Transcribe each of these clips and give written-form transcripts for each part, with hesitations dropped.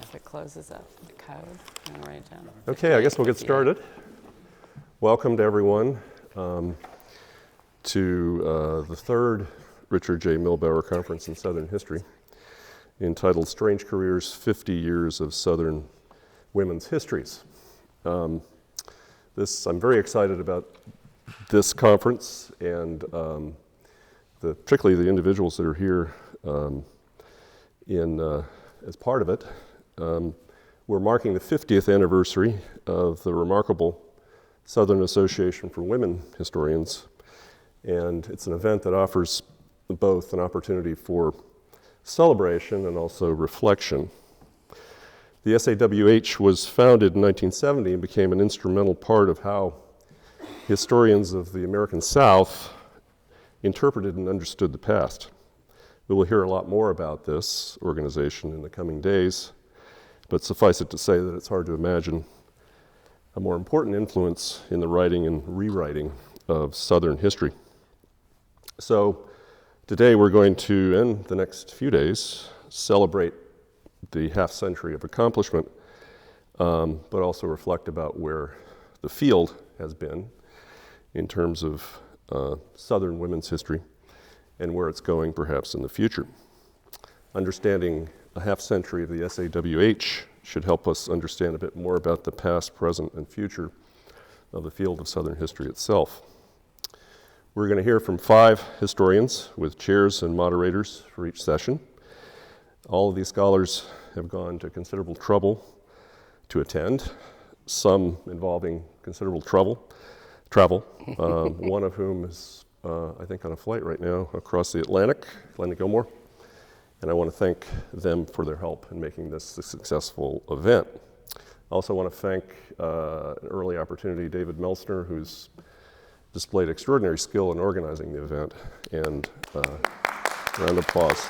as it closes up the code. I'm going to write it down. Okay, I guess we'll get started. Welcome to everyone to the third Richard J. Milbauer Conference in Southern History, entitled Strange Careers, 50 Years of Southern Women's Histories. I'm very excited about this conference and particularly the individuals that are here as part of it. We're marking the 50th anniversary of the remarkable Southern Association for Women Historians, and it's an event that offers both an opportunity for celebration and also reflection. The SAWH was founded in 1970 and became an instrumental part of how historians of the American South interpreted and understood the past. We will hear a lot more about this organization in the coming days, but suffice it to say that it's hard to imagine a more important influence in the writing and rewriting of Southern history. So today we're going to, in the next few days, celebrate the half century of accomplishment, but also reflect about where the field has been in terms of Southern women's history and where it's going perhaps in the future. Understanding a half century of the SAWH should help us understand a bit more about the past, present, and future of the field of Southern history itself. We're going to hear from 5 historians with chairs and moderators for each session. All of these scholars have gone to considerable trouble to attend, some involving considerable travel, one of whom is, I think, on a flight right now across the Atlantic, Glenda Gilmore, and I want to thank them for their help in making this a successful event. I also want to thank an early opportunity, David Melsner, who's displayed extraordinary skill in organizing the event, and round of applause.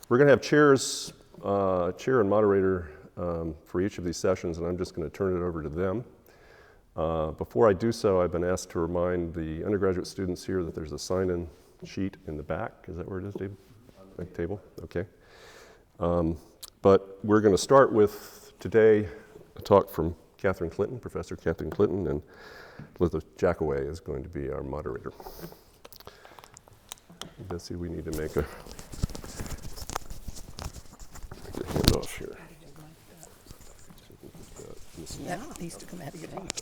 We're going to have chair and moderator for each of these sessions, and I'm just going to turn it over to them. Before I do so, I've been asked to remind the undergraduate students here that there's a sign-in sheet in the back. Is that where it is, David? On the table? Okay. But we're going to start with, today, a talk from Katherine Clinton, Professor Katherine Clinton, and Elizabeth Jacoway is going to be our moderator. Bessie, we need to make a handoff here. Yeah, these to come out of your hand.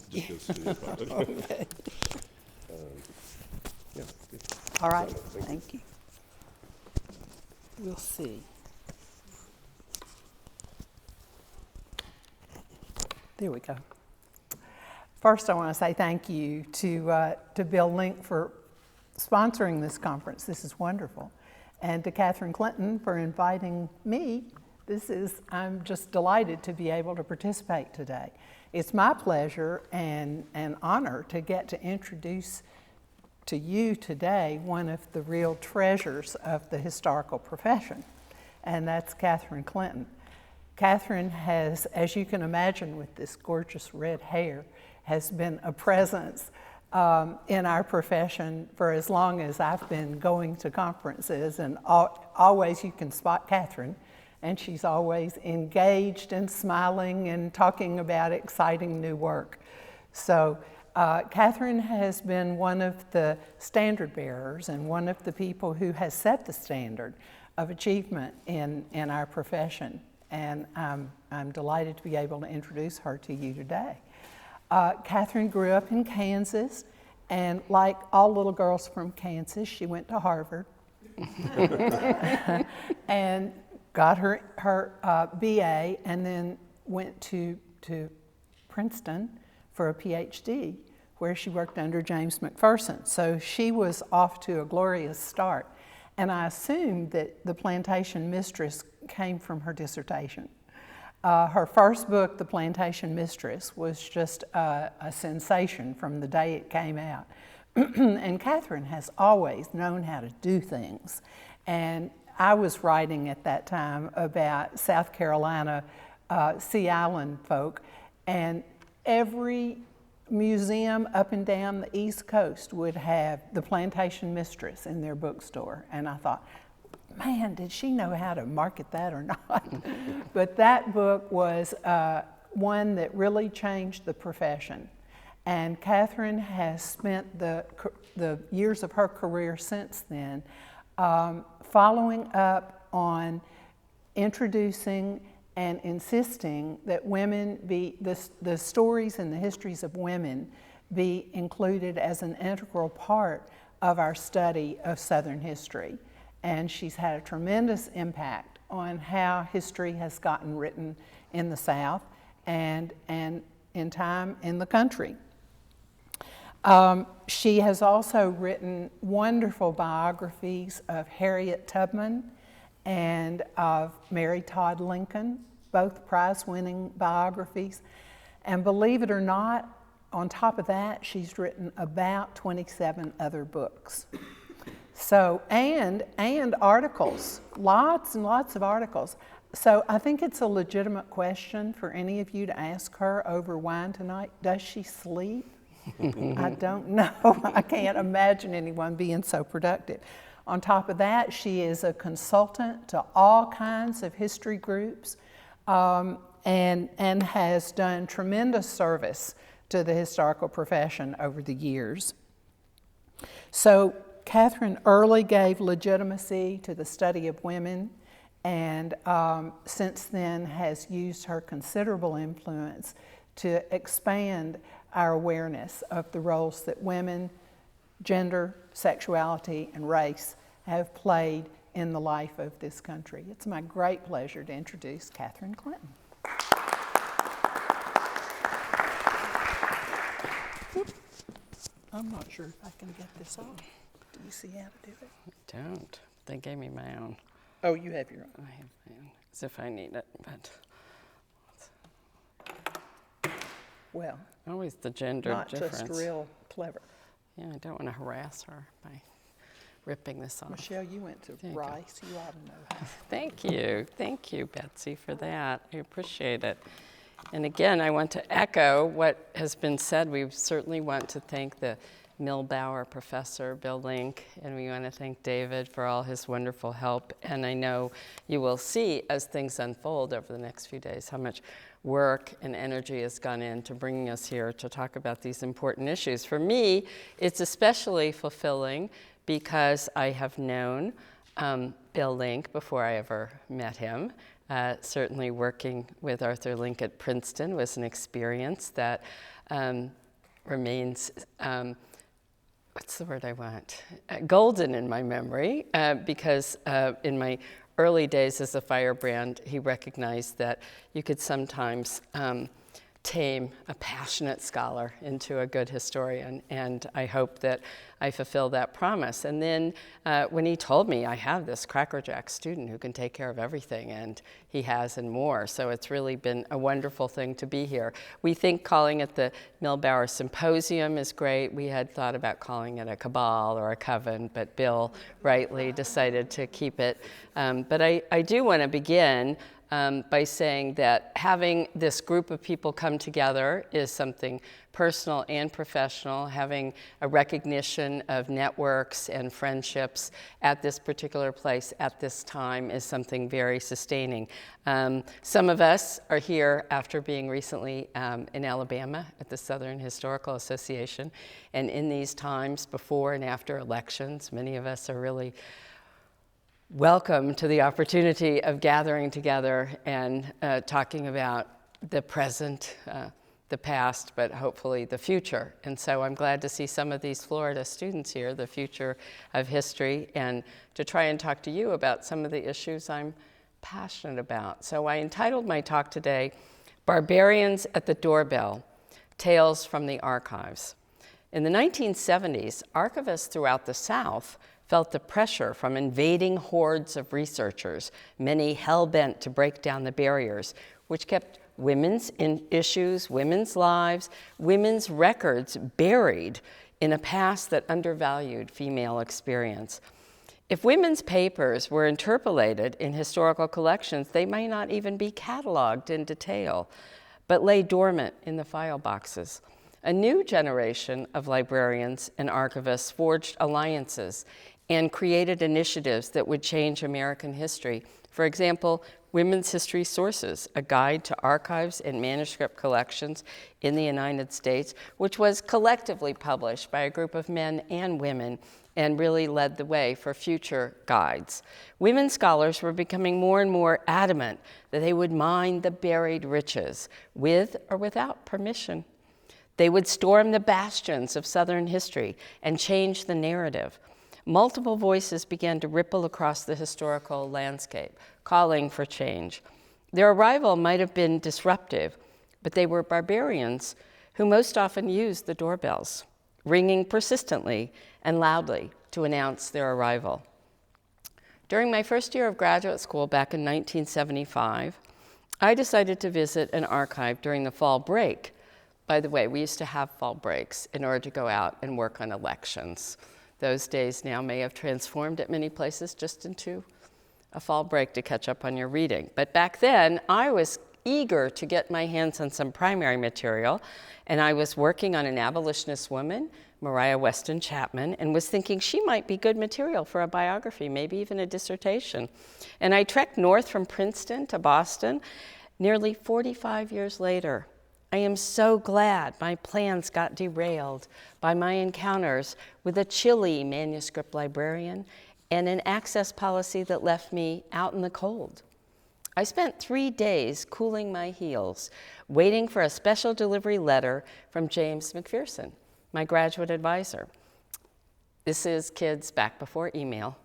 Okay. Yeah. All right, thank you. We'll see. There we go. First, I want to say thank you to Bill Link for sponsoring this conference. This is wonderful. And to Katherine Clinton for inviting me. I'm just delighted to be able to participate today. It's my pleasure and honor to get to introduce to you today one of the real treasures of the historical profession, and that's Katherine Clinton. Katherine has, as you can imagine with this gorgeous red hair, has been a presence in our profession for as long as I've been going to conferences, and always you can spot Katherine, and she's always engaged and smiling and talking about exciting new work. So Katherine has been one of the standard bearers and one of the people who has set the standard of achievement in our profession, and I'm delighted to be able to introduce her to you today. Katherine grew up in Kansas, and like all little girls from Kansas, she went to Harvard and got her BA, and then went to Princeton for a PhD, where she worked under James McPherson. So she was off to a glorious start, and I assumed that The Plantation Mistress came from her dissertation. Her first book, The Plantation Mistress, was just a sensation from the day it came out. And Katherine has always known how to do things. And I was writing at that time about South Carolina Sea Island folk, and every museum up and down the East Coast would have The Plantation Mistress in their bookstore. And I thought, man, did she know how to market that or not? But that book was one that really changed the profession. And Katherine has spent the years of her career since then following up on introducing and insisting that women be, the stories and the histories of women be included as an integral part of our study of Southern history. And she's had a tremendous impact on how history has gotten written in the South and in time in the country. She has also written wonderful biographies of Harriet Tubman and of Mary Todd Lincoln, both prize-winning biographies. And believe it or not, on top of that, she's written about 27 other books. So, and articles, lots and lots of articles. So I think it's a legitimate question for any of you to ask her over wine tonight. Does she sleep? I don't know. I can't imagine anyone being so productive. On top of that, she is a consultant to all kinds of history groups and has done tremendous service to the historical profession over the years. So Katherine early gave legitimacy to the study of women, and since then has used her considerable influence to expand our awareness of the roles that women, gender, sexuality, and race have played in the life of this country. It's my great pleasure to introduce Katherine Clinton. I'm not sure if I can get this on. Do you see how to do it? I don't. They gave me my own. Oh, you have your own. I have my own, as if I need it, but Well, always the gender not difference. just real clever. Yeah, I don't want to harass her by ripping this off. Michelle, you went to There you go. Rice. You ought to know how. Thank you, Betsy, for that. I appreciate it. And again, I want to echo what has been said. We certainly want to thank the Milbauer professor, Bill Link, and we want to thank David for all his wonderful help. And I know you will see as things unfold over the next few days how much work and energy has gone into bringing us here to talk about these important issues. For me, it's especially fulfilling because I have known Bill Link before I ever met him. Certainly working with Arthur Link at Princeton was an experience that remains, what's the word I want? Golden in my memory, because in my early days as a firebrand, he recognized that you could sometimes tame a passionate scholar into a good historian, and I hope that I fulfill that promise. And then when he told me I have this crackerjack student who can take care of everything, and he has and more, so it's really been a wonderful thing to be here. We think calling it the Milbauer Symposium is great. We had thought about calling it a cabal or a coven, but Bill rightly decided to keep it. But I do want to begin by saying that having this group of people come together is something personal and professional. Having a recognition of networks and friendships at this particular place at this time is something very sustaining. Some of us are here after being recently in Alabama at the Southern Historical Association, and in these times before and after elections, many of us are really welcome to the opportunity of gathering together and talking about the present, the past, but hopefully the future. And so I'm glad to see some of these Florida students here, the future of history, and to try and talk to you about some of the issues I'm passionate about. So I entitled my talk today, Barbarians at the Doorbell, Tales from the Archives. In the 1970s, archivists throughout the South felt the pressure from invading hordes of researchers, many hell-bent to break down the barriers, which kept women's issues, women's lives, women's records buried in a past that undervalued female experience. If women's papers were interpolated in historical collections, they might not even be cataloged in detail, but lay dormant in the file boxes. A new generation of librarians and archivists forged alliances and created initiatives that would change American history. For example, Women's History Sources, a guide to archives and manuscript collections in the United States, which was collectively published by a group of men and women and really led the way for future guides. Women scholars were becoming more and more adamant that they would mine the buried riches with or without permission. They would storm the bastions of Southern history and change the narrative. Multiple voices began to ripple across the historical landscape, calling for change. Their arrival might have been disruptive, but they were barbarians who most often used the doorbells, ringing persistently and loudly to announce their arrival. During my first year of graduate school back in 1975, I decided to visit an archive during the fall break. By the way, we used to have fall breaks in order to go out and work on elections. Those days now may have transformed at many places just into a fall break to catch up on your reading. But back then, I was eager to get my hands on some primary material, and I was working on an abolitionist woman, Maria Weston Chapman, and was thinking she might be good material for a biography, maybe even a dissertation. And I trekked north from Princeton to Boston nearly 45 years later. I am so glad my plans got derailed by my encounters with a chilly manuscript librarian and an access policy that left me out in the cold. I spent 3 days cooling my heels, waiting for a special delivery letter from James McPherson, my graduate advisor. This is kids back before email,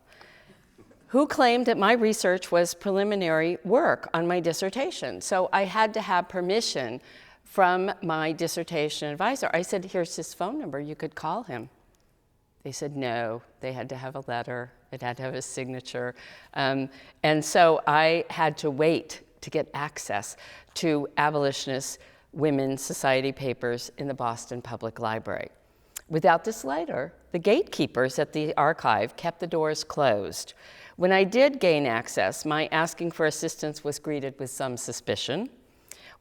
who claimed that my research was preliminary work on my dissertation. So I had to have permission from my dissertation advisor. I said, here's his phone number, you could call him. They said no, they had to have a letter, it had to have a signature. And so I had to wait to get access to abolitionist women's society papers in the Boston Public Library. Without this letter, the gatekeepers at the archive kept the doors closed. When I did gain access, my asking for assistance was greeted with some suspicion,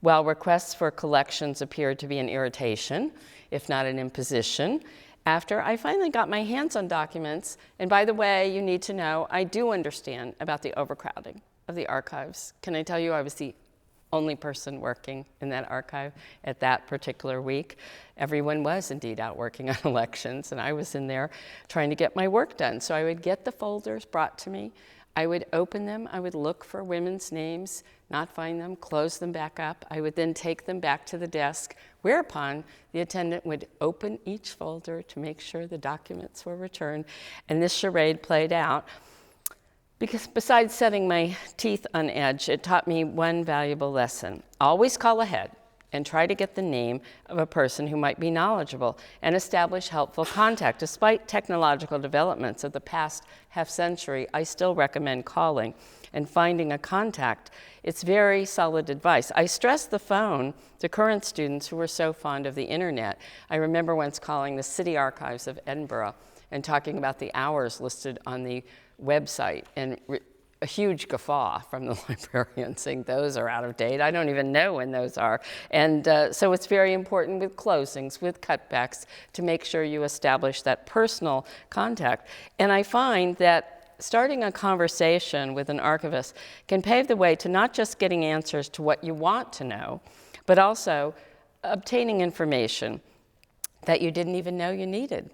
while requests for collections appeared to be an irritation, if not an imposition. After I finally got my hands on documents, and by the way, you need to know, I do understand about the overcrowding of the archives. Can I tell you I was the only person working in that archive at that particular week? Everyone was indeed out working on elections, and I was in there trying to get my work done. So I would get the folders brought to me, I would open them, I would look for women's names, not find them, close them back up. I would then take them back to the desk, whereupon the attendant would open each folder to make sure the documents were returned. And this charade played out because besides setting my teeth on edge, it taught me one valuable lesson. Always call ahead and try to get the name of a person who might be knowledgeable and establish helpful contact. Despite technological developments of the past half century, I still recommend calling and finding a contact. It's very solid advice. I stress the phone to current students who are so fond of the internet. I remember once calling the City Archives of Edinburgh and talking about the hours listed on the website, and a huge guffaw from the librarian saying those are out of date. I don't even know when those are. And so it's very important with closings, with cutbacks, to make sure you establish that personal contact. And I find that starting a conversation with an archivist can pave the way to not just getting answers to what you want to know, but also obtaining information that you didn't even know you needed.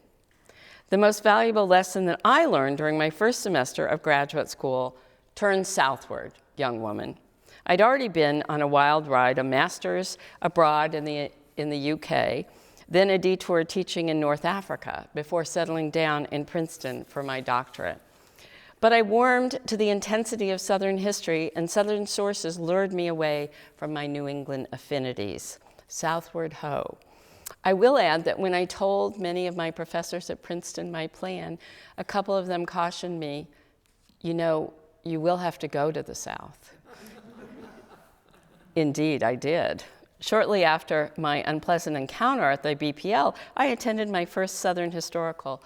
The most valuable lesson that I learned during my first semester of graduate school: turn southward, young woman. I'd already been on a wild ride, a master's abroad in the UK, then a detour teaching in North Africa before settling down in Princeton for my doctorate. But I warmed to the intensity of Southern history, and Southern sources lured me away from my New England affinities. Southward ho. I will add that when I told many of my professors at Princeton my plan, a couple of them cautioned me, you know, you will have to go to the South. Indeed, I did. Shortly after my unpleasant encounter at the BPL, I attended my first Southern Historical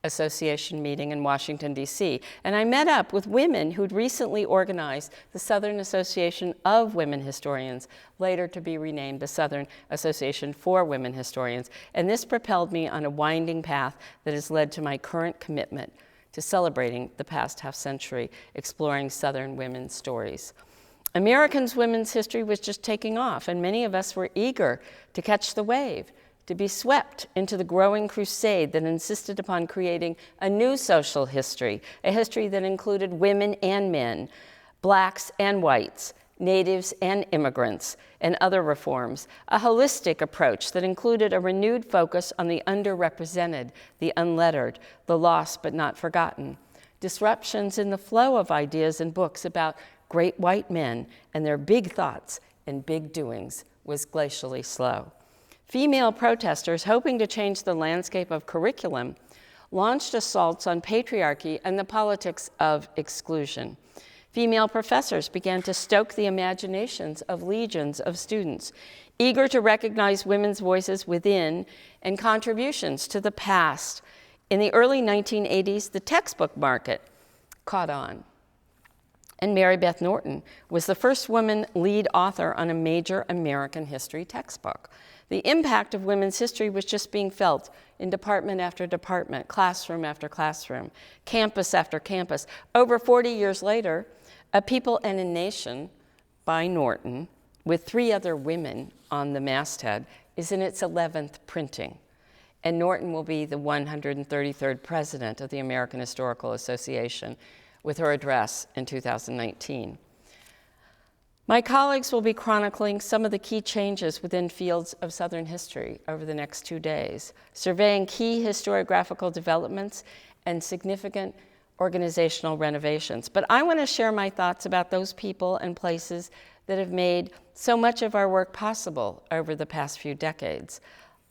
Association meeting in Washington, D.C., and I met up with women who'd recently organized the Southern Association of Women Historians, later to be renamed the Southern Association for Women Historians, and this propelled me on a winding path that has led to my current commitment to celebrating the past half-century, exploring Southern women's stories. Americans' women's history was just taking off, and many of us were eager to catch the wave, to be swept into the growing crusade that insisted upon creating a new social history, a history that included women and men, blacks and whites, natives and immigrants, and other reforms, a holistic approach that included a renewed focus on the underrepresented, the unlettered, the lost but not forgotten, disruptions in the flow of ideas and books about great white men and their big thoughts and big doings was glacially slow. Female protesters, hoping to change the landscape of curriculum, launched assaults on patriarchy and the politics of exclusion. Female professors began to stoke the imaginations of legions of students, eager to recognize women's voices within and contributions to the past. In the early 1980s, the textbook market caught on. And Mary Beth Norton was the first woman lead author on a major American history textbook. The impact of women's history was just being felt in department after department, classroom after classroom, campus after campus. Over 40 years later, A People and a Nation by Norton, with 3 other women on the masthead, is in its 11th printing. And Norton will be the 133rd president of the American Historical Association, with her address in 2019. My colleagues will be chronicling some of the key changes within fields of Southern history over the next 2 days, surveying key historiographical developments and significant organizational renovations. But I want to share my thoughts about those people and places that have made so much of our work possible over the past few decades: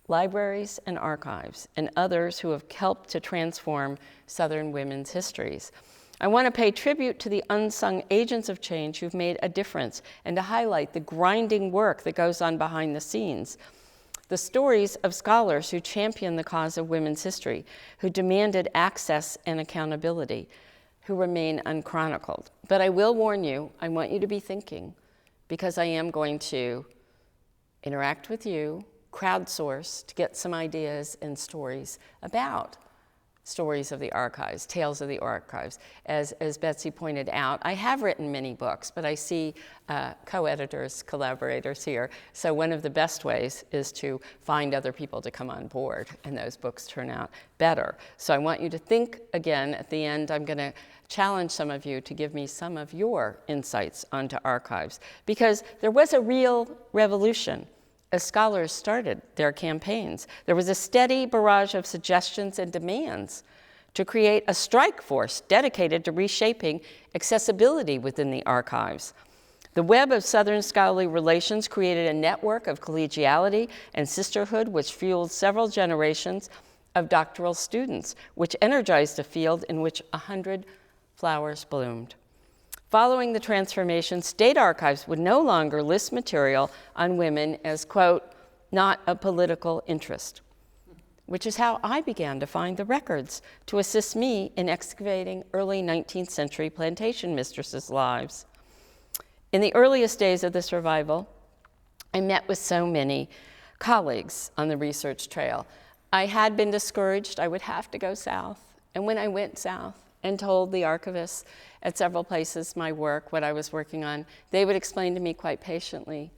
libraries and archives, and others who have helped to transform Southern women's histories. I want to pay tribute to the unsung agents of change who've made a difference, and to highlight the grinding work that goes on behind the scenes. The stories of scholars who championed the cause of women's history, who demanded access and accountability, who remain unchronicled. But I will warn you, I want you to be thinking, because I am going to interact with you, crowdsource to get some ideas and stories about stories of the archives, tales of the archives. As Betsy pointed out, I have written many books, but I see co-editors, collaborators here. So one of the best ways is to find other people to come on board, and those books turn out better. So I want you to think again. At the end, I'm going to challenge some of you to give me some of your insights onto archives, because there was a real revolution as scholars started their campaigns. There was a steady barrage of suggestions and demands to create a strike force dedicated to reshaping accessibility within the archives. The web of Southern scholarly relations created a network of collegiality and sisterhood which fueled several generations of doctoral students, which energized a field in which 100 flowers bloomed. Following the transformation, state archives would no longer list material on women as, quote, not a political interest, which is how I began to find the records to assist me in excavating early 19th century plantation mistresses' lives. In the earliest days of this revival, I met with so many colleagues on the research trail. I had been discouraged. I would have to go south. And when I went south and told the archivists at several places my work, what I was working on, they would explain to me quite patiently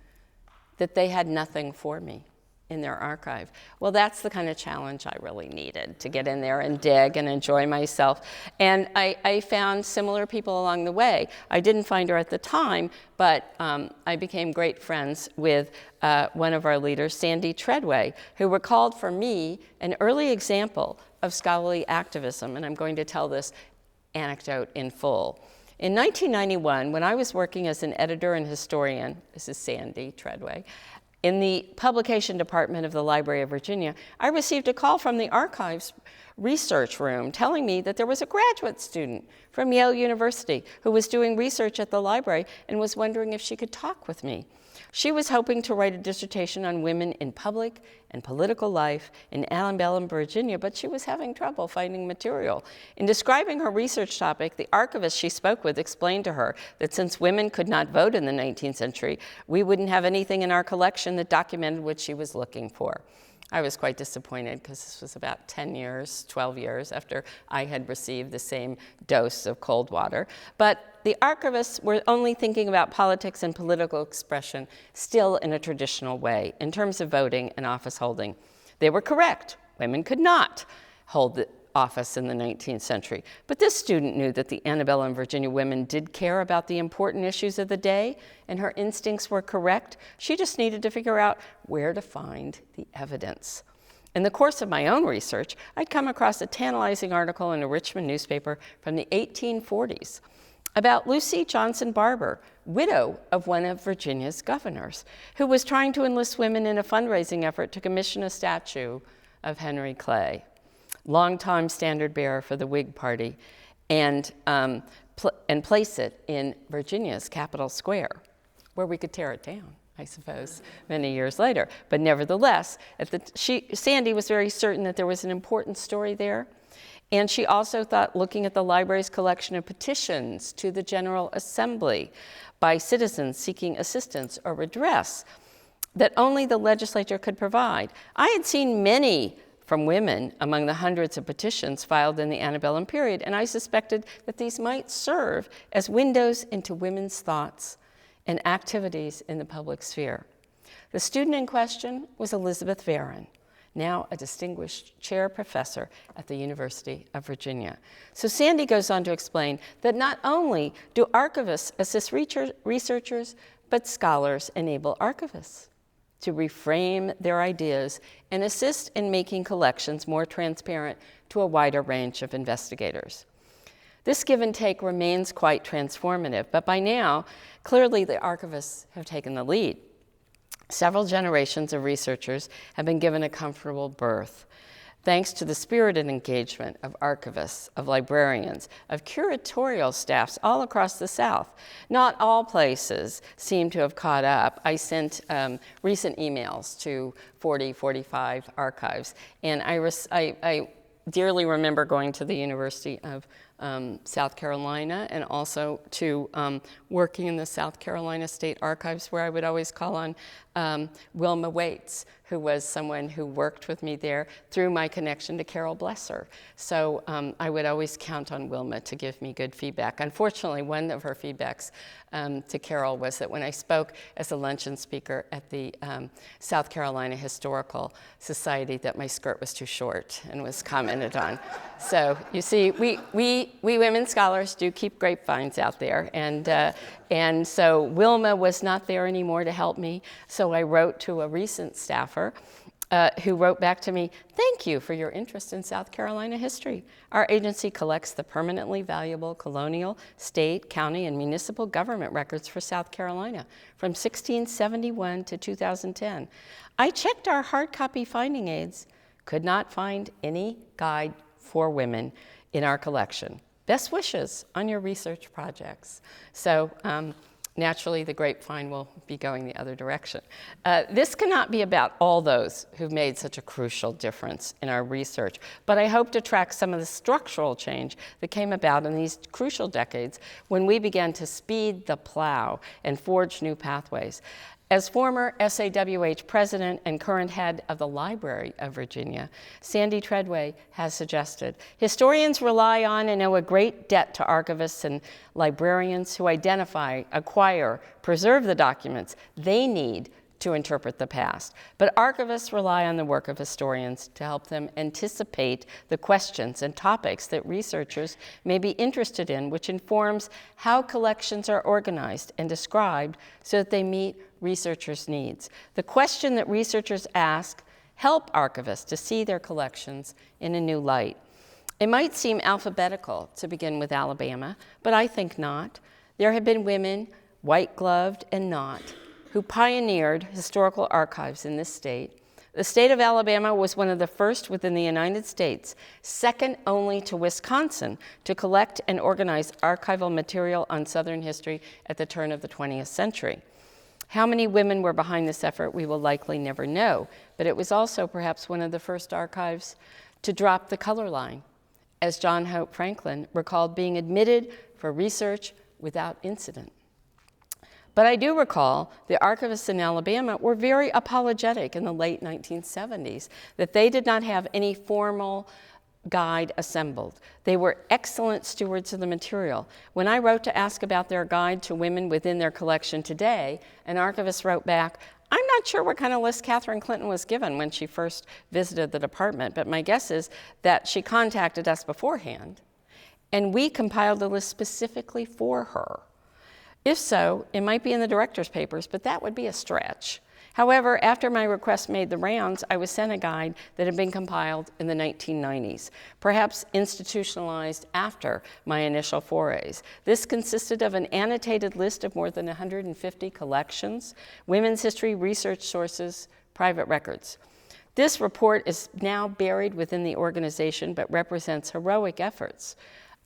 that they had nothing for me in their archive. Well, that's the kind of challenge I really needed, to get in there and dig and enjoy myself. And I found similar people along the way. I didn't find her at the time, but I became great friends with one of our leaders, Sandy Treadway, who recalled for me an early example of scholarly activism, and I'm going to tell this anecdote in full. In 1991, when I was working as an editor and historian, this is Sandy Treadway, in the publication department of the Library of Virginia, I received a call from the archives research room telling me that there was a graduate student from Yale University who was doing research at the library and was wondering if she could talk with me. She was hoping to write a dissertation on women in public and political life in Antebellum, Virginia, but she was having trouble finding material. In describing her research topic, the archivist she spoke with explained to her that since women could not vote in the 19th century, we wouldn't have anything in our collection that documented what she was looking for. I was quite disappointed because this was about 10 years, 12 years after I had received the same dose of cold water. But the archivists were only thinking about politics and political expression still in a traditional way in terms of voting and office holding. They were correct. Women could not hold the office in the 19th century. But this student knew that the antebellum Virginia women did care about the important issues of the day, and her instincts were correct. She just needed to figure out where to find the evidence. In the course of my own research, I'd come across a tantalizing article in a Richmond newspaper from the 1840s about Lucy Johnson Barber, widow of one of Virginia's governors, who was trying to enlist women in a fundraising effort to commission a statue of Henry Clay, longtime standard bearer for the Whig Party, and place it in Virginia's Capitol Square, where we could tear it down, I suppose, many years later. But nevertheless, Sandy was very certain that there was an important story there. And she also thought, looking at the library's collection of petitions to the General Assembly by citizens seeking assistance or redress, that only the legislature could provide. I had seen many from women among the hundreds of petitions filed in the antebellum period, and I suspected that these might serve as windows into women's thoughts and activities in the public sphere. The student in question was Elizabeth Varon, now a distinguished chair professor at the University of Virginia. So Sandy goes on to explain that not only do archivists assist researchers, but scholars enable archivists to reframe their ideas and assist in making collections more transparent to a wider range of investigators. This give and take remains quite transformative, but by now, clearly the archivists have taken the lead. Several generations of researchers have been given a comfortable berth, thanks to the spirited engagement of archivists, of librarians, of curatorial staffs all across the South. Not all places seem to have caught up. I sent recent emails to 40, 45 archives, and I dearly remember going to the University of South Carolina, and also to working in the South Carolina State Archives, where I would always call on Wilma Waits, who was someone who worked with me there through my connection to Carol Blesser. So I would always count on Wilma to give me good feedback. Unfortunately, one of her feedbacks to Carol was that when I spoke as a luncheon speaker at the South Carolina Historical Society, that my skirt was too short and was commented on. So you see, we women scholars do keep grapevines out there, and so Wilma was not there anymore to help me, so I wrote to a recent staffer who wrote back to me, "Thank you for your interest in South Carolina history. Our agency collects the permanently valuable colonial, state, county, and municipal government records for South Carolina from 1671 to 2010. I checked our hard copy finding aids, could not find any guide for women in our collection. Best wishes on your research projects." So naturally, the grapevine will be going the other direction. This cannot be about all those who've made such a crucial difference in our research, but I hope to track some of the structural change that came about in these crucial decades when we began to speed the plow and forge new pathways. As former SAWH president and current head of the Library of Virginia, Sandy Treadway has suggested, historians rely on and owe a great debt to archivists and librarians who identify, acquire, preserve the documents they need to interpret the past. But archivists rely on the work of historians to help them anticipate the questions and topics that researchers may be interested in, which informs how collections are organized and described so that they meet researchers' needs. The question that researchers ask help archivists to see their collections in a new light. It might seem alphabetical to begin with Alabama, but I think not. There have been women, white-gloved and not, who pioneered historical archives in this state. The state of Alabama was one of the first within the United States, second only to Wisconsin, to collect and organize archival material on Southern history at the turn of the 20th century. How many women were behind this effort, we will likely never know, but it was also perhaps one of the first archives to drop the color line, as John Hope Franklin recalled being admitted for research without incident. But I do recall the archivists in Alabama were very apologetic in the late 1970s that they did not have any formal guide assembled. They were excellent stewards of the material. When I wrote to ask about their guide to women within their collection today, an archivist wrote back, "I'm not sure what kind of list Katherine Clinton was given when she first visited the department, but my guess is that she contacted us beforehand, and we compiled a list specifically for her. If so, it might be in the director's papers, but that would be a stretch." However, after my request made the rounds, I was sent a guide that had been compiled in the 1990s, perhaps institutionalized after my initial forays. This consisted of an annotated list of more than 150 collections, women's history research sources, private records. This report is now buried within the organization, but represents heroic efforts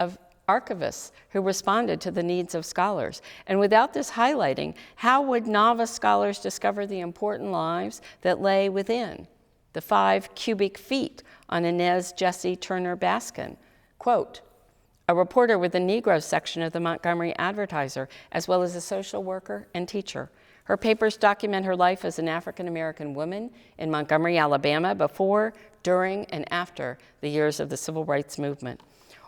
of archivists who responded to the needs of scholars. And without this highlighting, how would novice scholars discover the important lives that lay within the 5 cubic feet on Inez Jessie Turner Baskin? Quote, a reporter with the Negro section of the Montgomery Advertiser, as well as a social worker and teacher. Her papers document her life as an African-American woman in Montgomery, Alabama, before, during, and after the years of the Civil Rights Movement.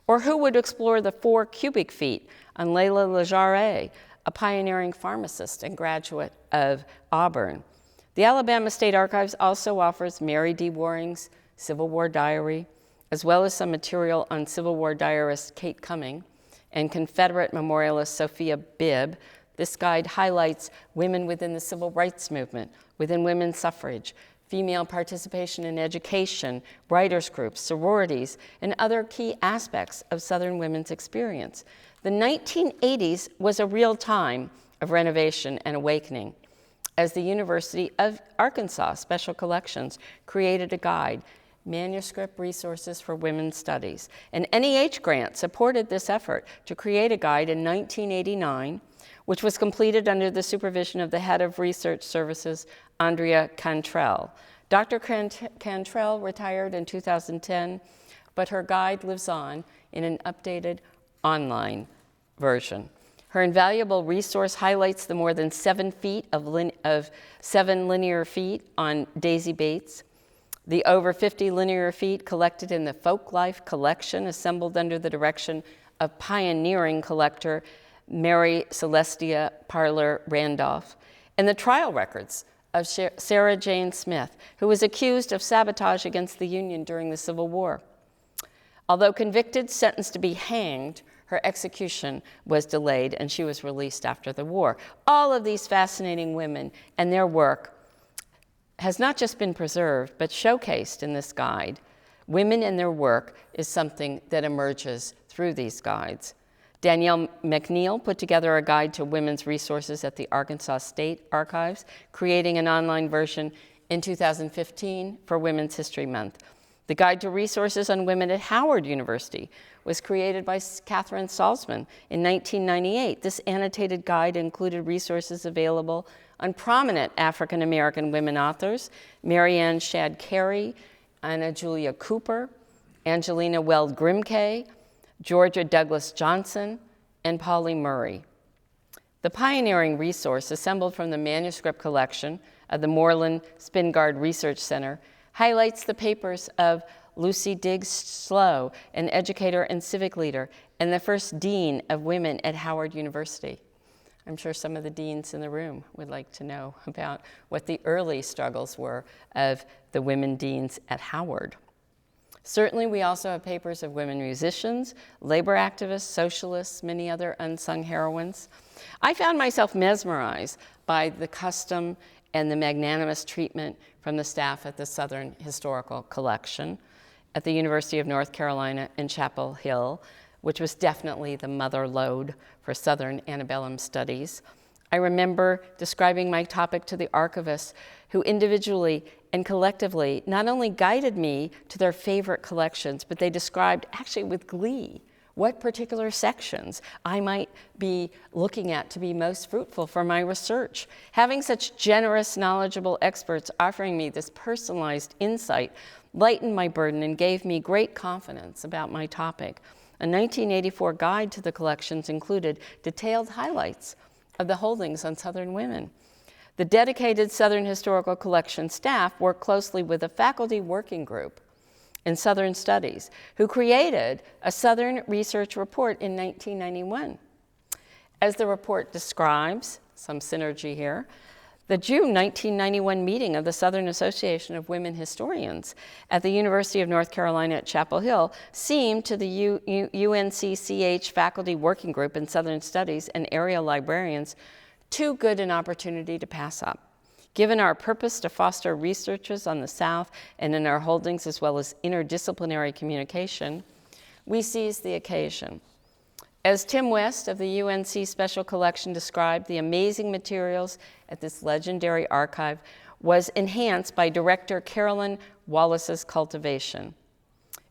Or who would explore the 4 cubic feet on Layla Lejarre, a pioneering pharmacist and graduate of Auburn? The Alabama State Archives also offers Mary D. Waring's Civil War Diary, as well as some material on Civil War diarist Kate Cumming and Confederate memorialist Sophia Bibb. This guide highlights women within the Civil Rights Movement, within women's suffrage, female participation in education, writers' groups, sororities, and other key aspects of Southern women's experience. The 1980s was a real time of renovation and awakening, as the University of Arkansas Special Collections created a guide, Manuscript Resources for Women's Studies. An NEH grant supported this effort to create a guide in 1989, which was completed under the supervision of the head of research services, Andrea Cantrell. Dr. Cantrell retired in 2010, but her guide lives on in an updated online version. Her invaluable resource highlights the more than 7 feet of 7 linear feet on Daisy Bates, the over 50 linear feet collected in the Folklife collection assembled under the direction of pioneering collector Mary Celestia Parler Randolph, and the trial records of Sarah Jane Smith, who was accused of sabotage against the Union during the Civil War. Although convicted, sentenced to be hanged, her execution was delayed and she was released after the war. All of these fascinating women and their work has not just been preserved, but showcased in this guide. Women and their work is something that emerges through these guides. Danielle McNeil put together a guide to women's resources at the Arkansas State Archives, creating an online version in 2015 for Women's History Month. The Guide to Resources on Women at Howard University was created by Catherine Salzman in 1998. This annotated guide included resources available on prominent African American women authors, Marianne Shad Carey, Anna Julia Cooper, Angelina Weld Grimke, Georgia Douglas Johnson, and Polly Murray. The pioneering resource, assembled from the manuscript collection of the Moreland Spingard Research Center, highlights the papers of Lucy Diggs Slow, an educator and civic leader, and the first dean of women at Howard University. I'm sure some of the deans in the room would like to know about what the early struggles were of the women deans at Howard. Certainly, we also have papers of women musicians, labor activists, socialists, many other unsung heroines. I found myself mesmerized by the custom and the magnanimous treatment from the staff at the Southern Historical Collection at the University of North Carolina in Chapel Hill, which was definitely the mother lode for Southern antebellum studies. I remember describing my topic to the archivists who individually and collectively not only guided me to their favorite collections, but they described actually with glee what particular sections I might be looking at to be most fruitful for my research. Having such generous, knowledgeable experts offering me this personalized insight lightened my burden and gave me great confidence about my topic. A 1984 guide to the collections included detailed highlights of the holdings on Southern women. The dedicated Southern Historical Collection staff worked closely with a faculty working group in Southern Studies who created a Southern research report in 1991. As the report describes, some synergy here, the June 1991 meeting of the Southern Association of Women Historians at the University of North Carolina at Chapel Hill seemed to the UNCCH faculty working group in Southern Studies and area librarians too good an opportunity to pass up. Given our purpose to foster researches on the South and in our holdings as well as interdisciplinary communication, we seized the occasion. As Tim West of the UNC Special Collection described, the amazing materials at this legendary archive was enhanced by director Carolyn Wallace's cultivation.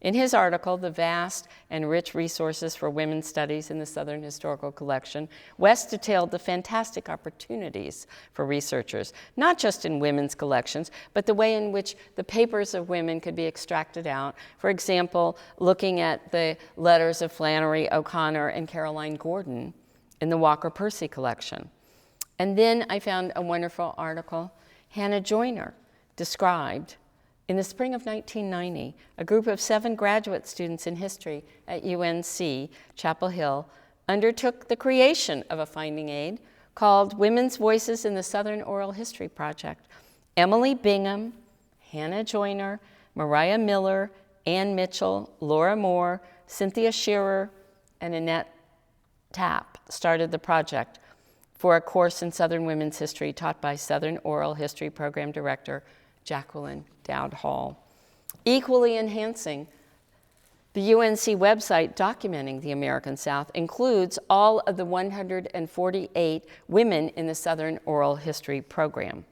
In his article, The Vast and Rich Resources for Women's Studies in the Southern Historical Collection, West detailed the fantastic opportunities for researchers, not just in women's collections, but the way in which the papers of women could be extracted out. For example, looking at the letters of Flannery O'Connor and Caroline Gordon in the Walker Percy collection. And then I found a wonderful article Hannah Joyner described. In the spring of 1990, a group of 7 graduate students in history at UNC Chapel Hill undertook the creation of a finding aid called Women's Voices in the Southern Oral History Project. Emily Bingham, Hannah Joyner, Mariah Miller, Ann Mitchell, Laura Moore, Cynthia Shearer, and Annette Tapp started the project for a course in Southern women's history taught by Southern Oral History Program Director Jacqueline Dowd Hall. Equally enhancing, the UNC website documenting the American South includes all of the 148 women in the Southern Oral History Program.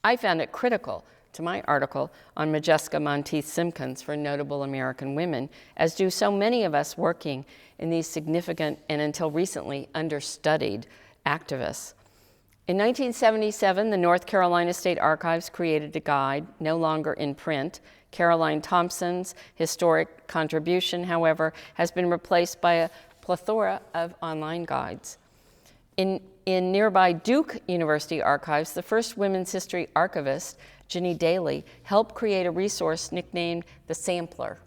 I found it critical to my article on Majeska Monteith Simpkins for notable American women, as do so many of us working in these significant and until recently understudied activists. In 1977, the North Carolina State Archives created a guide, no longer in print. Caroline Thompson's historic contribution, however, has been replaced by a plethora of online guides. In nearby Duke University archives, the first women's history archivist, Ginny Daly, helped create a resource nicknamed The Sampler,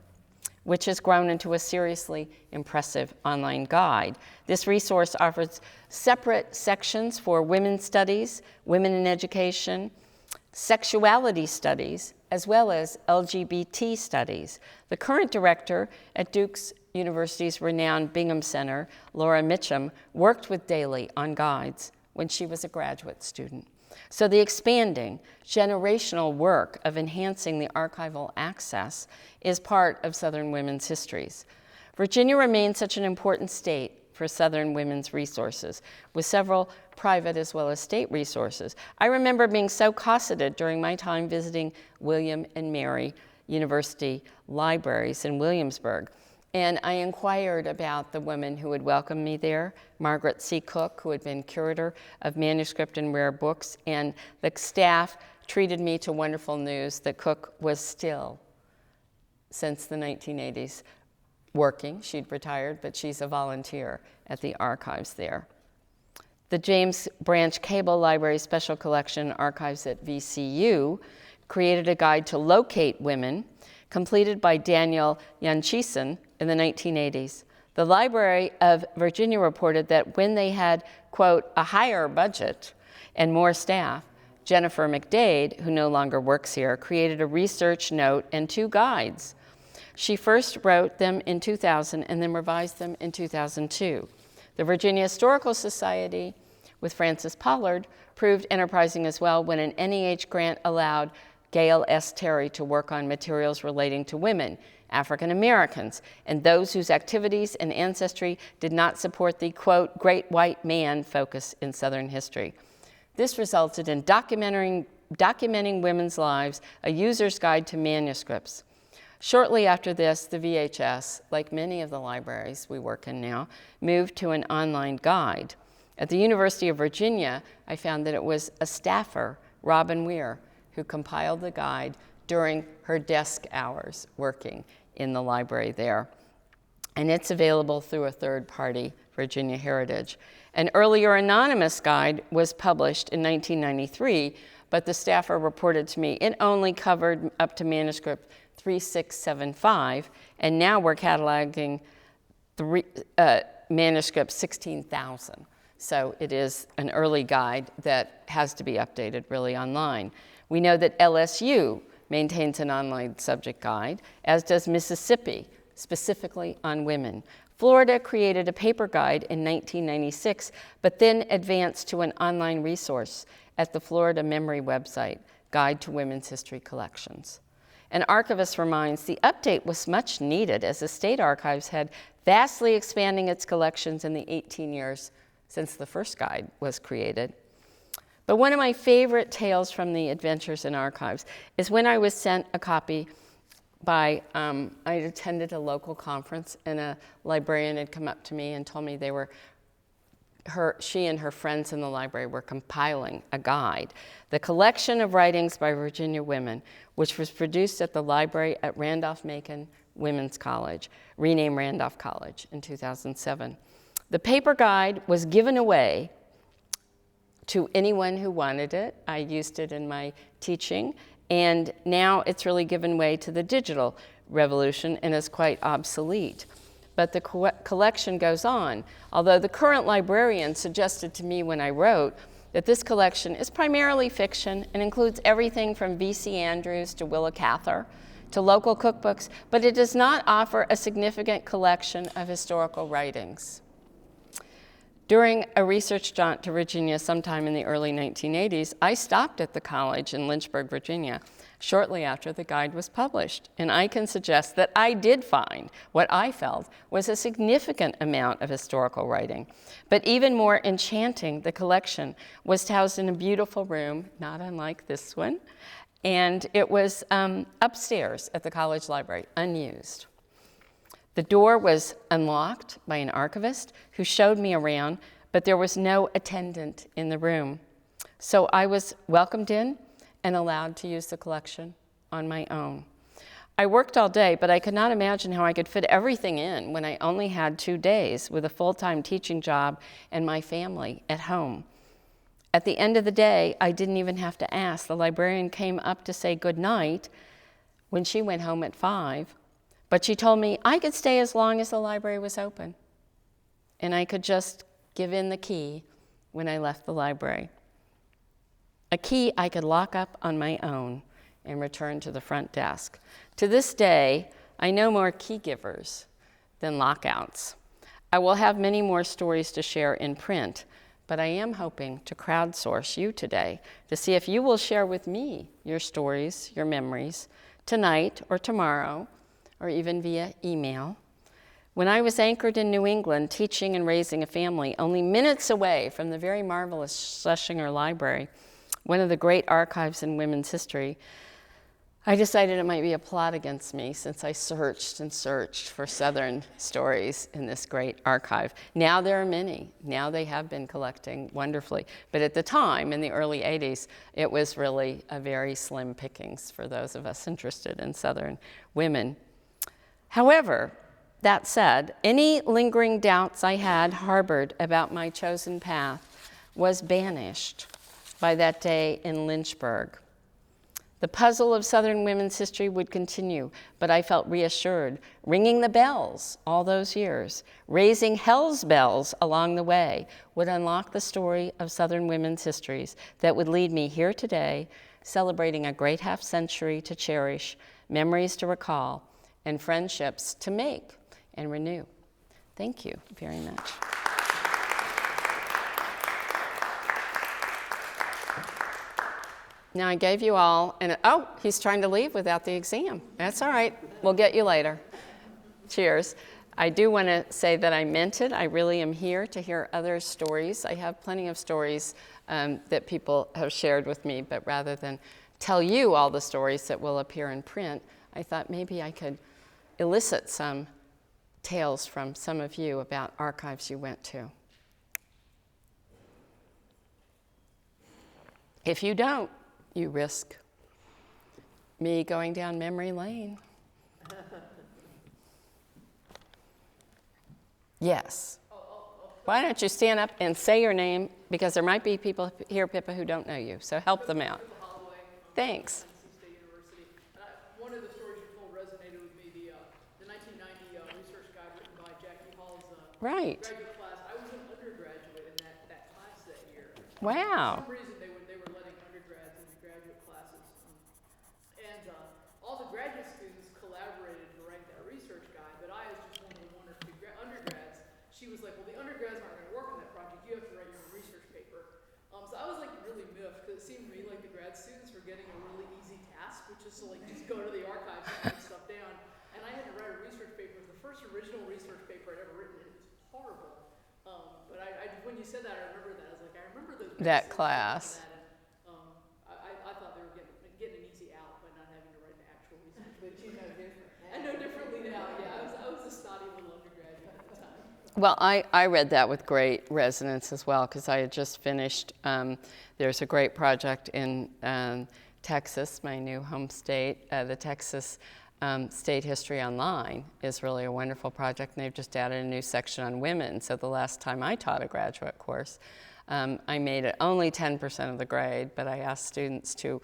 which has grown into a seriously impressive online guide. This resource offers separate sections for women's studies, women in education, sexuality studies, as well as LGBT studies. The current director at Duke University's renowned Bingham Center, Laura Mitchum, worked with Daly on guides when she was a graduate student. So the expanding generational work of enhancing the archival access is part of Southern women's histories. Virginia remains such an important state for Southern women's resources, with several private as well as state resources. I remember being so cosseted during my time visiting William and Mary University libraries in Williamsburg. And I inquired about the women who had welcomed me there, Margaret C. Cook, who had been curator of manuscript and rare books, and the staff treated me to wonderful news that Cook was still, since the 1980s, working. She'd retired, but she's a volunteer at the archives there. The James Branch Cable Library Special Collection Archives at VCU created a guide to locate women, completed by Daniel Yanchisen in the 1980s. The Library of Virginia reported that when they had, quote, a higher budget and more staff, Jennifer McDade, who no longer works here, created a research note and 2 guides. She first wrote them in 2000 and then revised them in 2002. The Virginia Historical Society, with Frances Pollard, proved enterprising as well when an NEH grant allowed Gail S. Terry to work on materials relating to women, African Americans, and those whose activities and ancestry did not support the, quote, great white man focus in Southern history. This resulted in documenting women's lives, a user's guide to manuscripts. Shortly after this, the VHS, like many of the libraries we work in now, moved to an online guide. At the University of Virginia, I found that it was a staffer, Robin Weir, who compiled the guide during her desk hours working in the library there. And it's available through a third party Virginia heritage. An earlier anonymous guide was published in 1993, but the staffer reported to me it only covered up to manuscript 3675, and now we're cataloging manuscript 16,000. So it is an early guide that has to be updated really online. We know that LSU maintains an online subject guide, as does Mississippi, specifically on women. Florida created a paper guide in 1996, but then advanced to an online resource at the Florida Memory website, Guide to Women's History Collections. An archivist reminds the update was much needed as the state archives had vastly expanding its collections in the 18 years since the first guide was created. But one of my favorite tales from the Adventures in Archives is when I was sent a copy by, I attended a local conference, and a librarian had come up to me and told me she and her friends in the library were compiling a guide, the collection of writings by Virginia women, which was produced at the library at Randolph-Macon Women's College, renamed Randolph College in 2007. The paper guide was given away to anyone who wanted it. I used it in my teaching, and now it's really given way to the digital revolution and is quite obsolete. But the collection goes on, although the current librarian suggested to me when I wrote that this collection is primarily fiction and includes everything from V.C. Andrews to Willa Cather to local cookbooks, but it does not offer a significant collection of historical writings. During a research jaunt to Virginia sometime in the early 1980s, I stopped at the college in Lynchburg, Virginia, shortly after the guide was published, and I can suggest that I did find what I felt was a significant amount of historical writing. But even more enchanting, the collection was housed in a beautiful room, not unlike this one, and it was upstairs at the college library, unused. The door was unlocked by an archivist who showed me around, but there was no attendant in the room. So I was welcomed in and allowed to use the collection on my own. I worked all day, but I could not imagine how I could fit everything in when I only had 2 days with a full-time teaching job and my family at home. At the end of the day, I didn't even have to ask. The librarian came up to say goodnight when she went home at 5. But she told me I could stay as long as the library was open, and I could just give in the key when I left the library. A key I could lock up on my own and return to the front desk. To this day, I know more key givers than lockouts. I will have many more stories to share in print, but I am hoping to crowdsource you today to see if you will share with me your stories, your memories, tonight or tomorrow, or even via email. When I was anchored in New England, teaching and raising a family, only minutes away from the very marvelous Schlesinger Library, one of the great archives in women's history, I decided it might be a plot against me since I searched and searched for Southern stories in this great archive. Now there are many. Now they have been collecting wonderfully. But at the time, in the early 80s, it was really a very slim pickings for those of us interested in Southern women. However, that said, any lingering doubts I had harbored about my chosen path was banished by that day in Lynchburg. The puzzle of Southern women's history would continue, but I felt reassured, ringing the bells all those years, raising hell's bells along the way, would unlock the story of Southern women's histories that would lead me here today, celebrating a great half century to cherish, memories to recall, and friendships to make and renew. Thank you very much. Now I gave you all, oh, he's trying to leave without the exam. That's all right, we'll get you later. Cheers. I do want to say that I meant it. I really am here to hear other stories. I have plenty of stories that people have shared with me, but rather than tell you all the stories that will appear in print, I thought maybe I could elicit some tales from some of you about archives you went to. If you don't, you risk me going down memory lane. Yes. Why don't you stand up and say your name, because there might be people here, Pippa, who don't know you, so help them out. Thanks. State University. One of the stories you told resonated with me, the 1990 research guide written by Jackie Hall's Right. graduate class. I was an undergraduate in that class that year. Wow. For some reason, they were letting undergrads into graduate classes. And all the graduate students collaborated to write that research guide, but I, as just one or two undergrads, she was like, well, the undergrads aren't going to work on that project. You have to write your own research paper. So I was like really miffed, because it seemed to me like the grad students were getting a really easy task, which is to like just go to the archives and write stuff down. And I had to write a research paper. It was the first original research paper I'd ever written, and it was horrible. But when you said that, I remember that. I was like, I remember those. That class. That, and, I thought they were getting an easy out by not having to write an actual research. But you know different. I know differently now. Yeah, I was a snotty little undergraduate at the time. Well, I read that with great resonance as well, because I had just finished, there's a great project in Texas, my new home state. The Texas State History Online is really a wonderful project, and they've just added a new section on women. So the last time I taught a graduate course, I made it only 10% of the grade, but I asked students to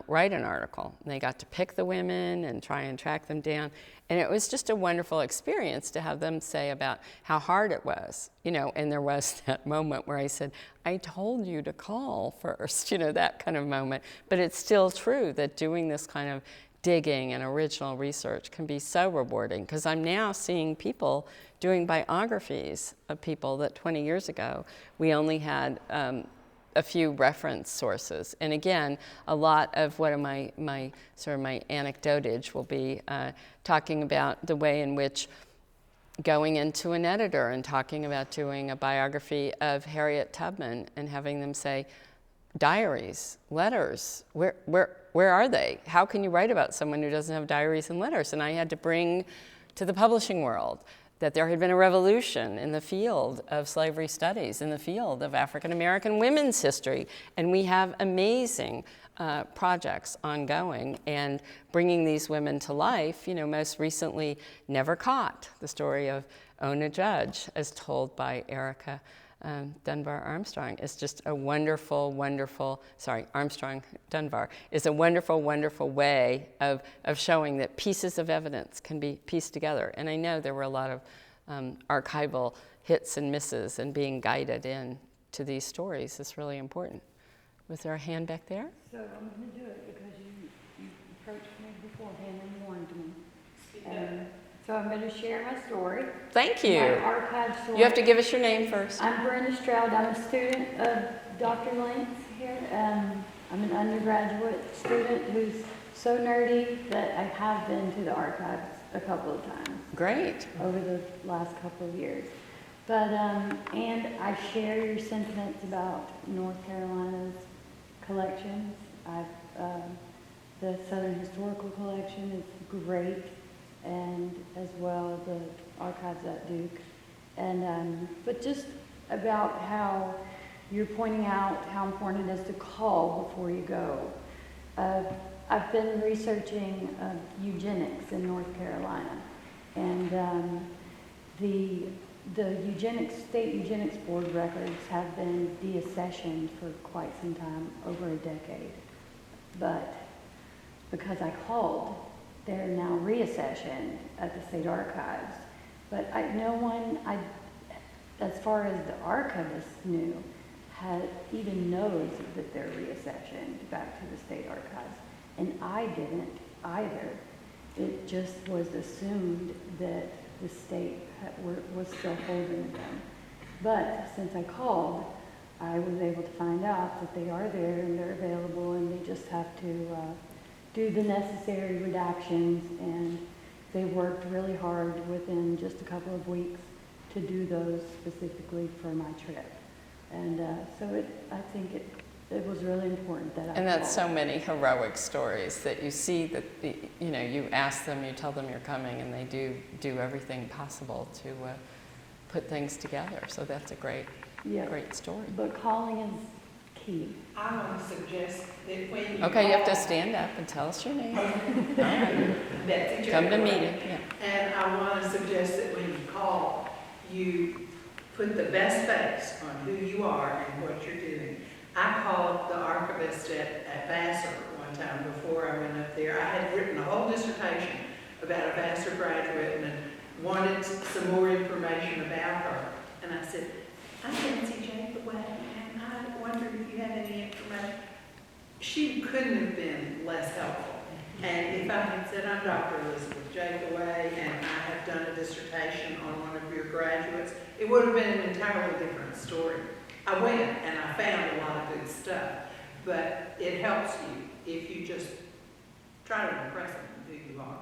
write an article. And they got to pick the women and try and track them down. And it was just a wonderful experience to have them say about how hard it was, you know, and there was that moment where I said, I told you to call first, you know, that kind of moment. But it's still true that doing this kind of digging and original research can be so rewarding, because I'm now seeing people doing biographies of people that 20 years ago we only had a few reference sources. And again, a lot of what my anecdotage will be talking about the way in which going into an editor and talking about doing a biography of Harriet Tubman and having them say, diaries, letters, where are they? How can you write about someone who doesn't have diaries and letters? And I had to bring to the publishing world that there had been a revolution in the field of slavery studies, in the field of African American women's history. And we have amazing projects ongoing and bringing these women to life. You know, most recently, Never Caught, the story of Ona Judge, as told by Erica Dunbar Armstrong, is just a wonderful, Armstrong Dunbar is a wonderful, wonderful way of showing that pieces of evidence can be pieced together. And I know there were a lot of archival hits and misses, and being guided in to these stories is really important. Was there a hand back there? So I'm going to do it because you approached me beforehand and warned me. So I'm going to share my story. Thank you. My archive story. You have to give us your name first. I'm Brenda Stroud. I'm a student of Dr. Link's here. I'm an undergraduate student who's so nerdy that I have been to the archives a couple of times. Great. Over the last couple of years. But, and I share your sentiments about North Carolina's collections. The Southern Historical Collection is great, and as well the archives at Duke. And, but just about how you're pointing out how important it is to call before you go. I've been researching eugenics in North Carolina, and the State Eugenics Board records have been deaccessioned for quite some time, over a decade. But because I called, they're now reaccessioned at the state archives. But no one, as far as the archivist knew, even knows that they're reaccessioned back to the state archives. And I didn't either. It just was assumed that the state was still holding them. But since I called, I was able to find out that they are there and they're available, and they just have to do the necessary redactions, and they worked really hard within just a couple of weeks to do those specifically for my trip. And so I think it was really important that I And that's called. so many heroic stories that you see that, you know, you ask them, you tell them you're coming, and they do everything possible to put things together. So that's a great story. But calling is key. I want to suggest that when you Okay, you have to call- stand up and tell us your name. All right. That's Come to Jacoway. meeting. Yeah. And I want to suggest that when you call, you put the best face on who you are and what you're doing. I called the archivist at Vassar one time before I went up there. I had written a whole dissertation about a Vassar graduate and wanted some more information about her. And I said, I fancy Jacoway, and I wonder if you have any information. She couldn't have been less helpful. And if I had said, I'm Dr. Elizabeth Jacoway, and I have done a dissertation on one of your graduates, it would have been an entirely different story. I went and I found a lot of good stuff, but it helps you if you just try to impress them with who you are.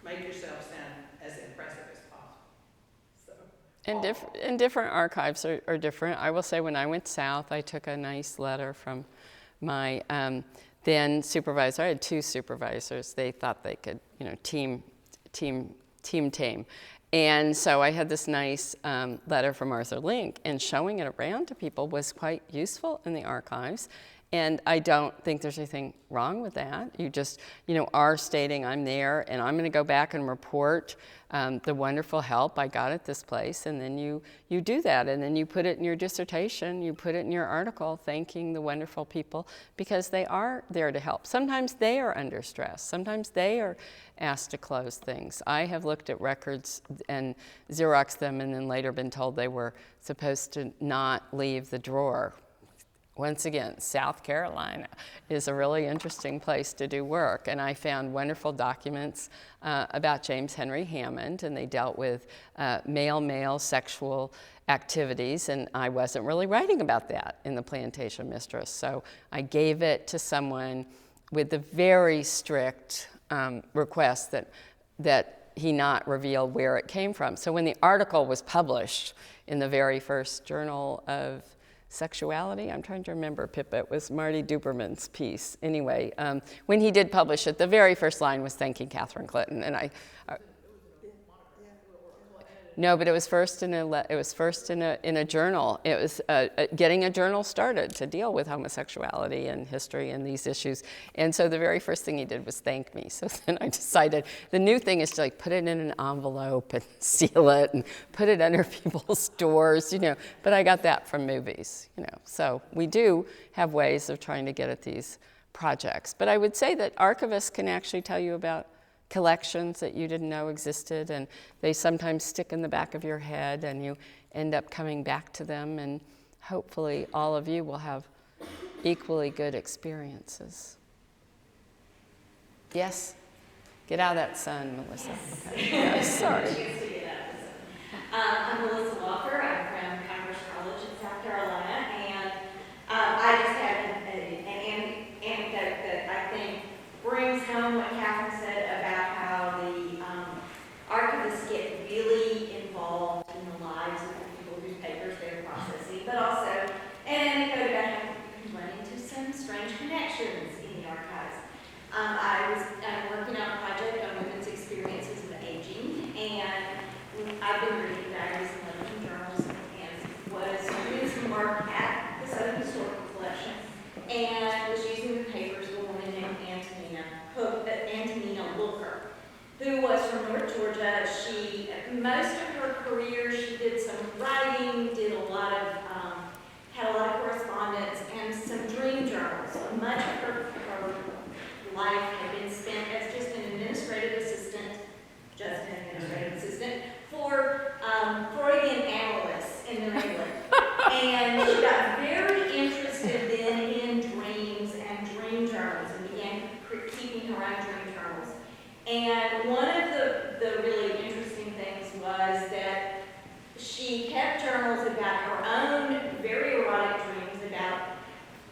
Make yourself sound as impressive as possible. So, And different archives are different. I will say when I went south, I took a nice letter from my then supervisor. I had two supervisors. They thought they could, team tame. And so I had this nice letter from Arthur Link, and showing it around to people was quite useful in the archives. And I don't think there's anything wrong with that. You just, are stating I'm there, and I'm going to go back and report the wonderful help I got at this place, and then you do that, and then you put it in your dissertation, you put it in your article, thanking the wonderful people, because they are there to help. Sometimes they are under stress. Sometimes they are asked to close things. I have looked at records and Xeroxed them, and then later been told they were supposed to not leave the drawer. Once again, South Carolina is a really interesting place to do work, and I found wonderful documents about James Henry Hammond, and they dealt with male-male sexual activities, and I wasn't really writing about that in the Plantation Mistress, so I gave it to someone with the very strict request that he not reveal where it came from. So when the article was published in the very first Journal of Sexuality, I'm trying to remember, Pippa, it was Marty Duberman's piece. Anyway, when he did publish it, the very first line was thanking Katherine Clinton, and no, but it was first in a journal. It was getting a journal started to deal with homosexuality and history and these issues. And so the very first thing he did was thank me. So then I decided the new thing is to put it in an envelope and seal it and put it under people's doors, But I got that from movies, So we do have ways of trying to get at these projects. But I would say that archivists can actually tell you about collections that you didn't know existed, and they sometimes stick in the back of your head, and you end up coming back to them, and hopefully all of you will have equally good experiences. Yes? Get out of that sun, Melissa. Yes. Okay. Yeah, sorry. I'm Melissa Walker. I'm from Congress College in South Carolina, and I just had an anecdote that I think brings home what Katherine said about how the archivists get really involved in the lives of the people whose papers they're processing, but also an anecdote about how you can run into some strange connections in the archives. I was working on a project on women's experiences of aging, and I've been reading diaries and letters and journals, and was doing some work at the Southern Historical Collection, and was using the papers of a woman named Antonina Looker, who was from North Georgia. She, most of her career, she did some writing, did a lot of, had a lot of correspondence, and some dream journals. So much of her life had been spent as just an administrative assistant, for Freudian analysts in New England. And she got very interested then in dreams and dream journals, and began keeping her own dream journals. And one of the really interesting things was that she kept journals about her own very erotic dreams about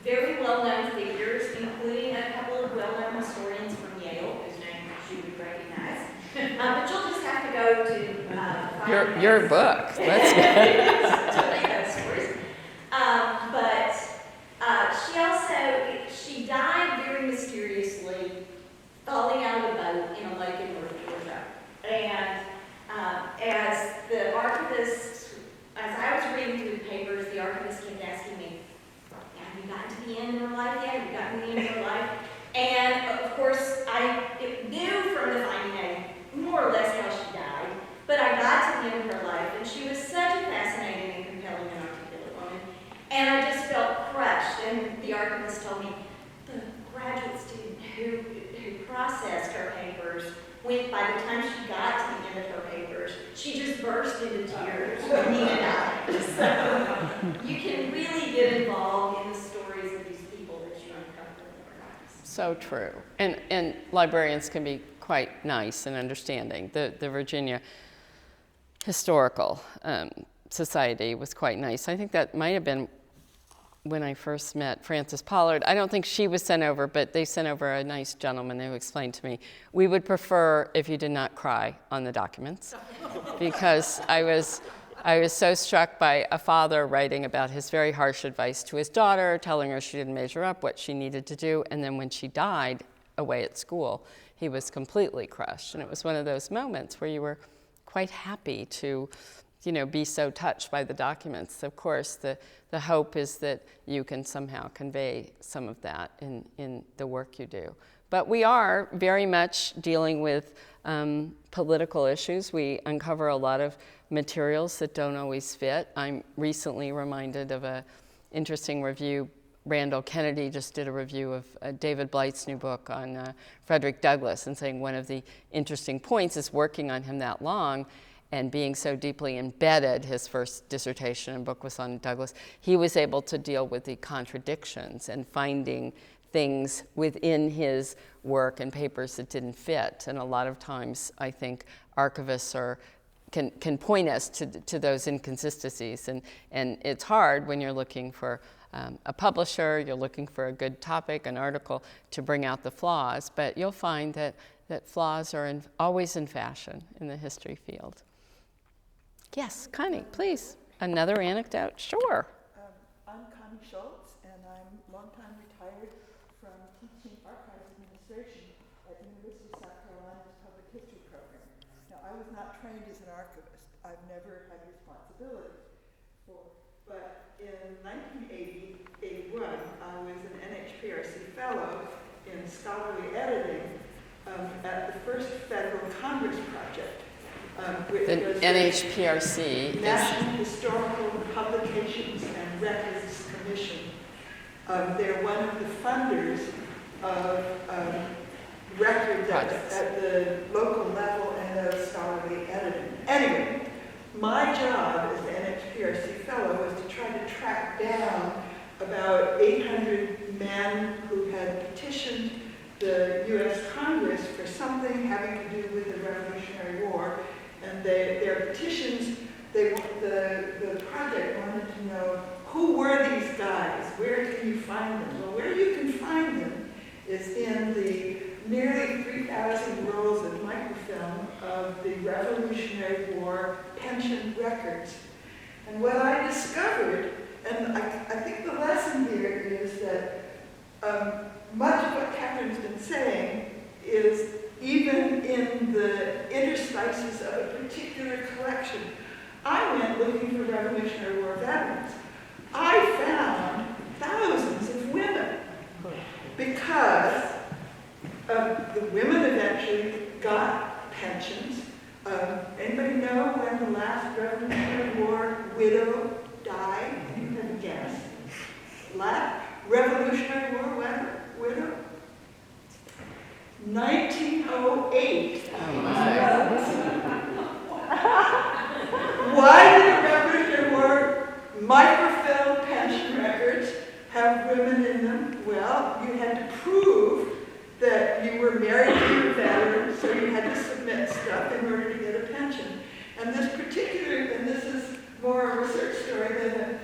very well-known figures, including a couple of well-known historians from Yale, whose names you would recognize. But you'll just have to go to find Your book. That's good. to read those stories. She died very mysteriously, falling out of a boat in a lake in North Georgia. And as the archivist, as I was reading through the papers, the archivist kept asking me, have you gotten to the end of her life yet? Have you gotten to the end of her life? And of course, I knew from the finding aid more or less how she died, but I got to the end of her life, and she was such a fascinating and archivist told me the graduate student who processed her papers, when by the time she got to the end of her papers, she just burst into tears when Nina died. So you can really get involved in the stories of these people that you uncover in the archives. So true. And librarians can be quite nice and understanding. The Virginia Historical Society was quite nice. I think that might have been when I first met Frances Pollard. I don't think she was sent over, but they sent over a nice gentleman who explained to me, we would prefer if you did not cry on the documents, because I was so struck by a father writing about his very harsh advice to his daughter, telling her she didn't measure up, what she needed to do, and then when she died away at school, he was completely crushed. And it was one of those moments where you were quite happy to, be so touched by the documents. Of course, the hope is that you can somehow convey some of that in the work you do. But we are very much dealing with political issues. We uncover a lot of materials that don't always fit. I'm recently reminded of an interesting review. Randall Kennedy just did a review of David Blight's new book on Frederick Douglass, and saying one of the interesting points is working on him that long and being so deeply embedded. His first dissertation and book was on Douglass. He was able to deal with the contradictions and finding things within his work and papers that didn't fit. And a lot of times, I think archivists can point us to those inconsistencies. And it's hard when you're looking for a publisher, you're looking for a good topic, an article, to bring out the flaws. But you'll find that flaws are always in fashion in the history field. Yes, Connie, please. Another anecdote? Sure. I'm Connie Schultz, and I'm longtime retired from teaching archives administration at the University of South Carolina's Public History Program. Now, I was not trained as an archivist. I've never had responsibility for, but in 1981, I was an NHPRC fellow in scholarly editing at the first Federal Congress project. Which the was NHPRC the National Historical Publications and Records Commission. They're one of the funders of records at the local level and of scholarly editing. Anyway, my job as an NHPRC fellow was to try to track down about 800 men who had petitioned the U.S. Congress for something having to do with the Revolutionary War. And their petitions, the project wanted to know, who were these guys? Where can you find them? Well, where you can find them is in the nearly 3,000 rolls of microfilm of the Revolutionary War pension records. And what I discovered, and I think the lesson here is that much of what Katherine's been saying is even in the interstices of a particular collection. I went looking for Revolutionary War veterans. I found thousands of women because the women eventually got pensions. Anybody know when the last Revolutionary War widow died? You have a guess. Last Revolutionary War widow? 1908. Why did the Revolutionary War microfilm pension records have women in them? Well, you had to prove that you were married to a veteran, so you had to submit stuff in order to get a pension. And this particular, and this is more a research story than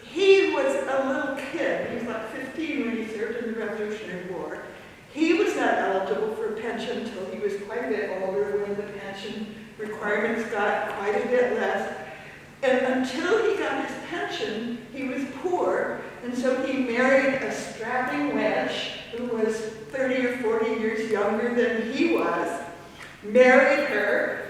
he was a little kid. He was like 15 when he served in the Revolutionary War. He was not eligible for a pension until he was quite a bit older, when the pension requirements got quite a bit less. And until he got his pension, he was poor, and so he married a strapping wench who was 30 or 40 years younger than he was, married her.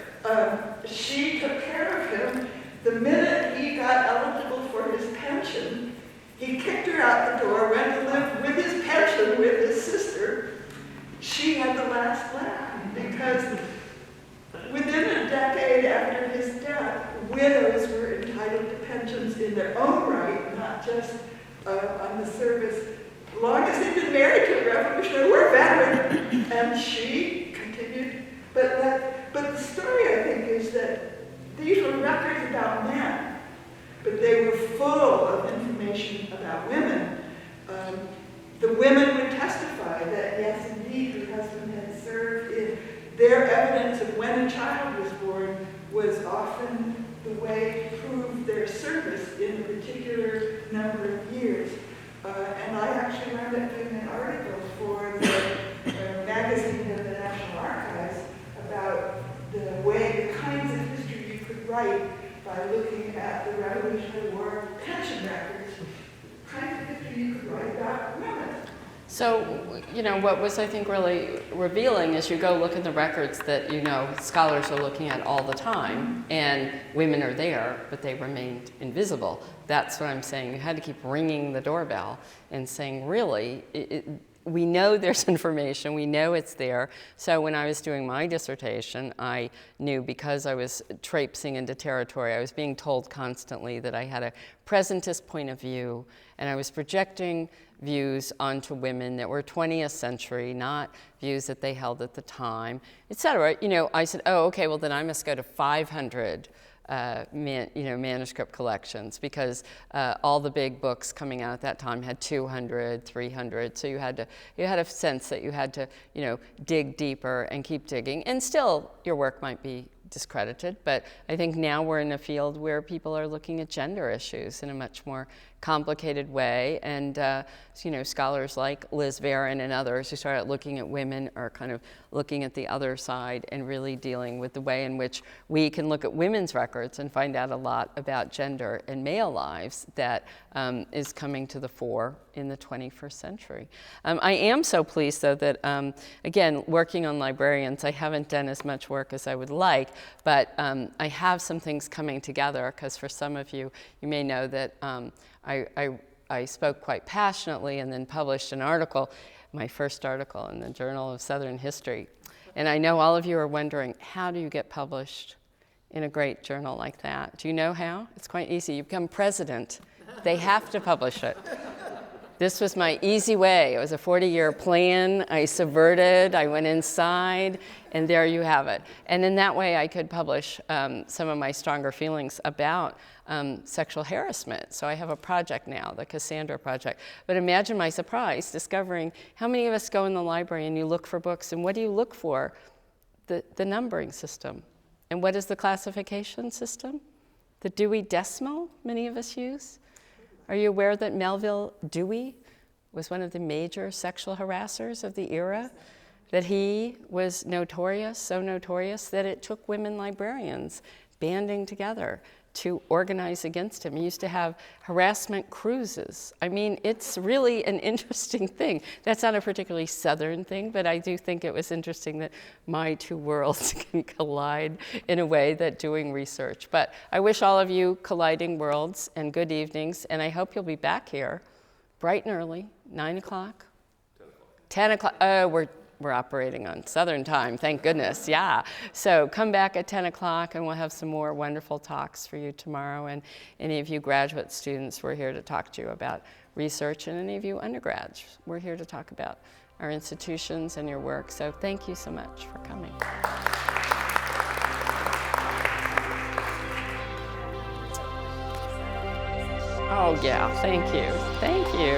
She took care of him. The minute he got eligible for his pension, he kicked her out the door, went to live with his pension with his sister. She had the last laugh, because within a decade after his death, widows were entitled to pensions in their own right, not just on the service, long as they'd been married to a Revolutionary War veteran, and she continued. But the story, I think, is that these were records about men, but they were full of information about women. The women would testify that, yes, indeed, her husband had served in. Their evidence of when a child was born was often the way to prove their service in a particular number of years. And I actually wound up doing an article for the magazine of the National Archives about the kinds of history you could write by looking at the Revolutionary War pension records, kinds of history you could write about women. So, you know, what was, I think, really revealing is you go look at the records that, you know, scholars are looking at all the time, and women are there, but they remained invisible. That's what I'm saying. You had to keep ringing the doorbell and saying, really, we know there's information, we know it's there. So when I was doing my dissertation, I knew, because I was traipsing into territory, I was being told constantly that I had a presentist point of view, and I was projecting views onto women that were 20th century, not views that they held at the time, et cetera. You know, I said, oh, okay, well then I must go to 500 manuscript collections, because all the big books coming out at that time had 200, 300. So you had a sense that you had to, you know, dig deeper and keep digging. And still, your work might be discredited, but I think now we're in a field where people are looking at gender issues in a much more complicated way, and you know, scholars like Liz Varon and others who started looking at women are kind of looking at the other side and really dealing with the way in which we can look at women's records and find out a lot about gender and male lives that is coming to the fore in the 21st century. I am so pleased, though, that again, working on librarians, I haven't done as much work as I would like, but I have some things coming together, because for some of you, you may know that I spoke quite passionately and then published an article, my first article in the Journal of Southern History. And I know all of you are wondering, how do you get published in a great journal like that? Do you know how? It's quite easy. You become president. They have to publish it. This was my easy way. It was a 40-year plan. I subverted, I went inside, and there you have it. And in that way, I could publish some of my stronger feelings about sexual harassment. So I have a project now, the Cassandra Project. But imagine my surprise discovering how many of us go in the library and you look for books, and what do you look for? The numbering system. And what is the classification system? The Dewey Decimal many of us use. Are you aware that Melville Dewey was one of the major sexual harassers of the era? That he was notorious, so notorious that it took women librarians banding together to organize against him. He used to have harassment cruises. I mean, it's really an interesting thing. That's not a particularly Southern thing, but I do think it was interesting that my two worlds can collide in a way that doing research. But I wish all of you colliding worlds and good evenings, and I hope you'll be back here bright and early, 9 o'clock? 10 o'clock. Oh, we're operating on Southern time, thank goodness, yeah. So come back at 10 o'clock and we'll have some more wonderful talks for you tomorrow. And any of you graduate students, we're here to talk to you about research, and any of you undergrads, we're here to talk about our institutions and your work. So thank you so much for coming. Oh yeah, thank you, thank you.